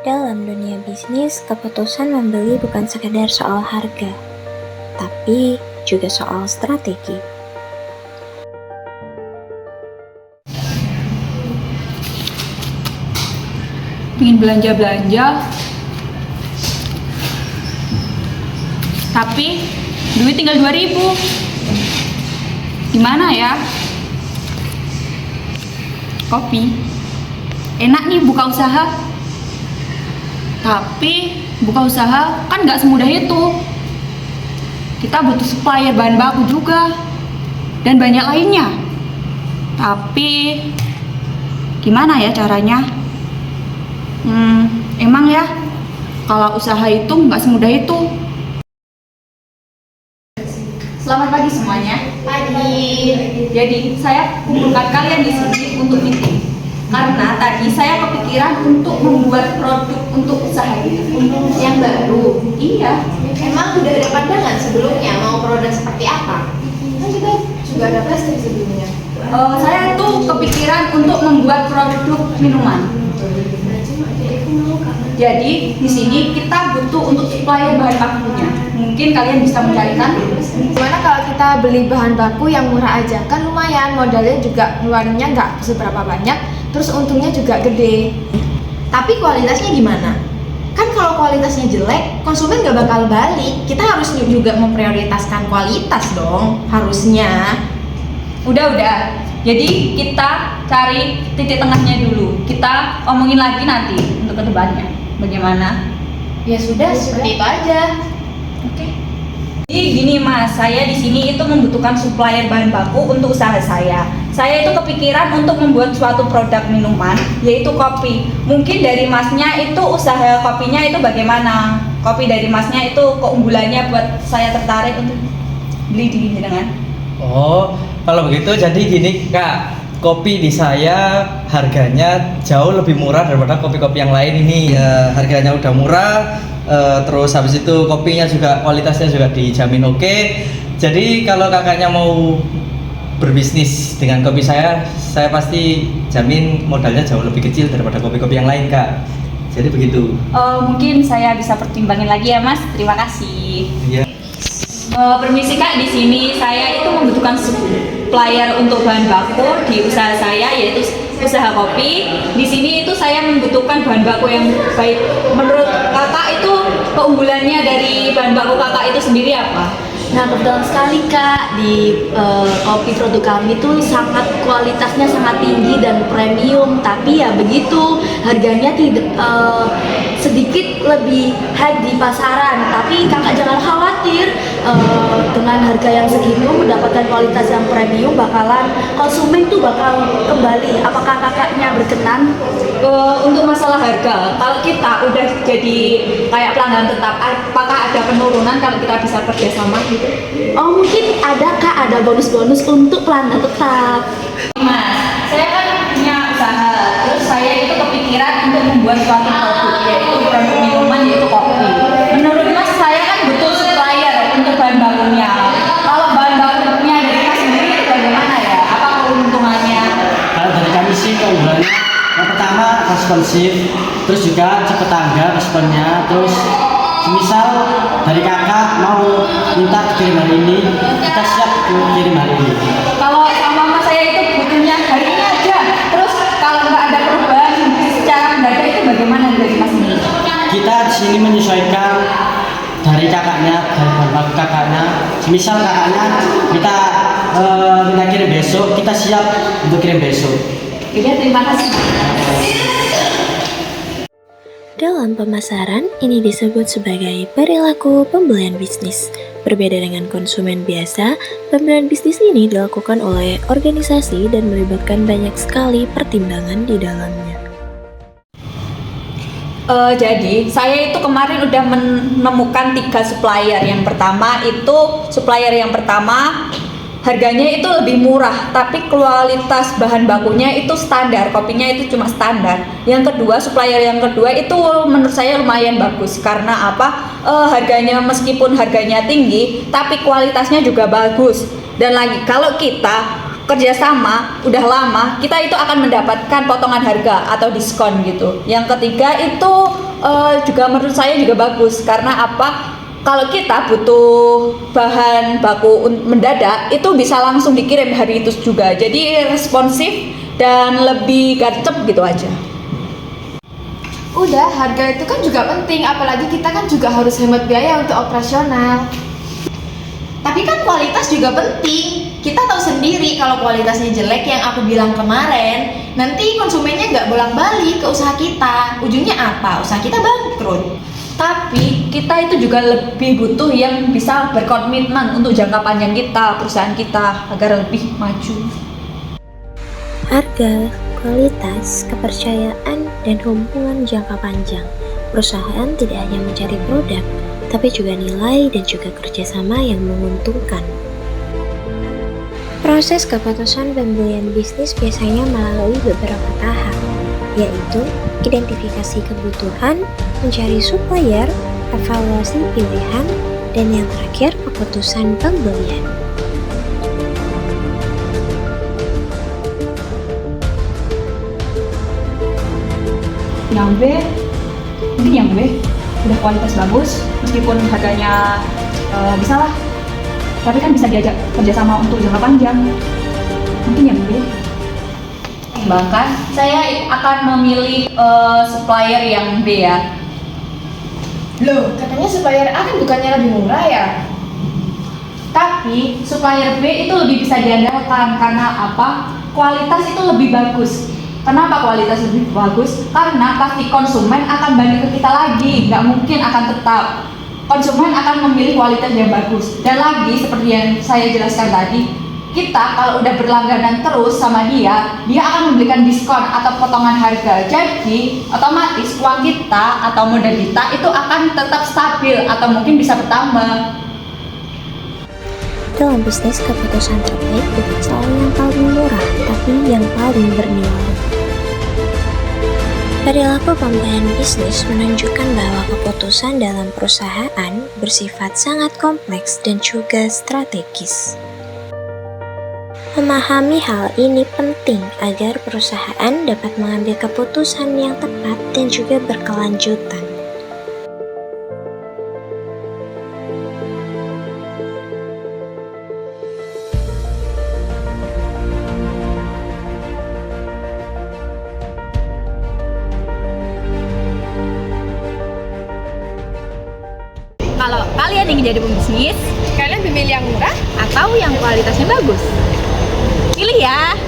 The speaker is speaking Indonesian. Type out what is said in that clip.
Dalam dunia bisnis, keputusan membeli bukan sekedar soal harga, tapi juga soal strategi. Pengen belanja-belanja, tapi duit tinggal 2.000. Gimana ya? Kopi enak nih buka usaha, tapi buka usaha kan nggak semudah itu. Kita butuh supplier bahan baku juga dan banyak lainnya. Tapi gimana ya caranya? Emang ya kalau usaha itu nggak semudah itu. Selamat pagi semuanya. Pagi. Jadi saya kumpulkan kalian di sini untuk meeting karena tadi saya kepikiran untuk membuat produk untuk usaha kita. Yang baru. Iya. Emang udah ada pandangan sebelumnya mau produk seperti apa? Kan kita juga ada plastik sebelumnya. Saya tuh kepikiran untuk membuat produk minuman. Jadi di sini kita butuh untuk supplier bahan bakunya. Mungkin kalian bisa mencarikan. Gimana kalau kita beli bahan baku yang murah aja? Kan lumayan, modalnya juga ngeluarinnya nggak seberapa banyak, terus untungnya juga gede. Tapi kualitasnya gimana? Kan kalau kualitasnya jelek, konsumen nggak bakal balik. Kita harus juga memprioritaskan kualitas dong, harusnya. Udah. Jadi kita cari titik tengahnya dulu. Kita omongin lagi nanti untuk kedepannya. Bagaimana? Ya sudah, seperti itu aja. Oke. Jadi gini Mas, saya di sini itu membutuhkan supplier bahan baku untuk usaha saya. Saya itu kepikiran untuk membuat suatu produk minuman, yaitu kopi. Mungkin dari Masnya itu usaha kopinya itu bagaimana? Kopi dari Masnya itu keunggulannya buat saya tertarik untuk beli di jenengan. Oh, kalau begitu jadi gini Kak, kopi di saya harganya jauh lebih murah daripada kopi-kopi yang lain ini. Ya, harganya udah murah, terus habis itu kopinya juga kualitasnya juga dijamin oke. Jadi kalau kakaknya mau berbisnis dengan kopi saya pasti jamin modalnya jauh lebih kecil daripada kopi-kopi yang lain Kak. Jadi begitu. Mungkin saya bisa pertimbangin lagi ya Mas. Terima kasih. Iya. Permisi Kak, di sini saya itu membutuhkan supplier untuk bahan baku di usaha saya, yaitu usaha kopi. Di sini itu saya membutuhkan bahan baku yang baik. Menurut Kakak itu keunggulannya dari bahan baku Kakak itu sendiri apa? Nah, kebetulan sekali Kak, di kopi produk kami tuh kualitasnya sangat tinggi dan premium, tapi ya begitu, harganya tidak sedikit lebih high di pasaran. Tapi Kakak jangan khawatir, dengan harga yang segitu mendapatkan kualitas yang premium, konsumen tuh bakal kembali. Apakah Kakaknya berkenan? Untuk masalah harga, kalau kita udah jadi kayak pelanggan tetap, apakah ada penurunan kalau kita bisa kerjasama gitu? Oh, mungkin ada Kak, ada bonus-bonus untuk pelanggan tetap. Mas, saya kan punya usaha, terus saya itu kepikiran untuk membuat suatu produk, yaitu produk minuman, yaitu kopi. Menurut Mas, saya kan butuh supplier untuk bahan bakunya. Kalau bahan bakunya dari Mas sendiri itu bagaimana ya? Apa keuntungannya? Kalau dari kami sih keunggulannya yang pertama responsif, terus juga cepet tanggap responnya, terus misal dari kakak mau minta kirim hari ini, kita siap kirim hari ini. Kalau sama Mas saya itu butuhnya hari ini aja, terus kalau nggak ada perubahan secara mendadak itu bagaimana dari Mas ini? Kita di sini menyesuaikan dari kakaknya, dari bahan kakaknya. Misal kakaknya kita minta kirim besok, kita siap untuk kirim besok. Oke, terima kasih. Dalam pemasaran, ini disebut sebagai perilaku pembelian bisnis. Berbeda dengan konsumen biasa, pembelian bisnis ini dilakukan oleh organisasi dan melibatkan banyak sekali pertimbangan di dalamnya. Jadi saya itu kemarin udah menemukan 3 supplier. Yang pertama harganya itu lebih murah, tapi kualitas bahan bakunya itu standar, kopinya itu cuma standar. Supplier yang kedua itu menurut saya lumayan bagus. Karena apa? Meskipun harganya tinggi, tapi kualitasnya juga bagus. Dan lagi, kalau kita kerjasama udah lama, kita itu akan mendapatkan potongan harga atau diskon gitu. Yang ketiga itu juga menurut saya juga bagus, karena apa? Kalau kita butuh bahan baku mendadak, itu bisa langsung dikirim hari itu juga. Jadi responsif dan lebih gercep gitu aja. Udah, harga itu kan juga penting, apalagi kita kan juga harus hemat biaya untuk operasional. Tapi kan kualitas juga penting. Kita tahu sendiri kalau kualitasnya jelek yang aku bilang kemarin, nanti konsumennya nggak bolak-balik ke usaha kita. Ujungnya apa? Usaha kita bangkrut. Tapi kita itu juga lebih butuh yang bisa berkomitmen untuk jangka panjang kita, perusahaan kita agar lebih maju. Harga, kualitas, kepercayaan, dan hubungan jangka panjang. Perusahaan tidak hanya mencari produk, tapi juga nilai dan juga kerjasama yang menguntungkan. Proses keputusan pembelian bisnis biasanya melalui beberapa tahap, yaitu identifikasi kebutuhan, mencari supplier, evaluasi pilihan, dan yang terakhir keputusan pembelian. Yang B, mungkin yang B udah kualitas bagus, meskipun harganya bisa lah, tapi kan bisa diajak kerjasama untuk jangka panjang. Mungkin yang B. Bahkan saya akan memilih supplier yang B ya. Loh, katanya supplier A kan bukannya lebih murah ya? Tapi supplier B itu lebih bisa diandalkan karena apa? Kualitas itu lebih bagus. Kenapa kualitas lebih bagus? Karena pasti konsumen akan balik ke kita lagi, nggak mungkin akan tetap. Konsumen akan memilih kualitas yang bagus. Dan lagi seperti yang saya jelaskan tadi, kita kalau udah berlangganan terus sama dia akan memberikan diskon atau potongan harga. Jadi otomatis uang kita atau modal kita itu akan tetap stabil atau mungkin bisa bertambah. Dalam bisnis, keputusan terbaik bukan soal yang paling murah, tapi yang paling bernilai. Perilaku pembelian bisnis menunjukkan bahwa keputusan dalam perusahaan bersifat sangat kompleks dan juga strategis. Memahami hal ini penting agar perusahaan dapat mengambil keputusan yang tepat dan juga berkelanjutan. Kalau kalian ingin jadi pembisnis, Kalian memilih yang murah? atau yang kualitasnya bagus, pilih ya.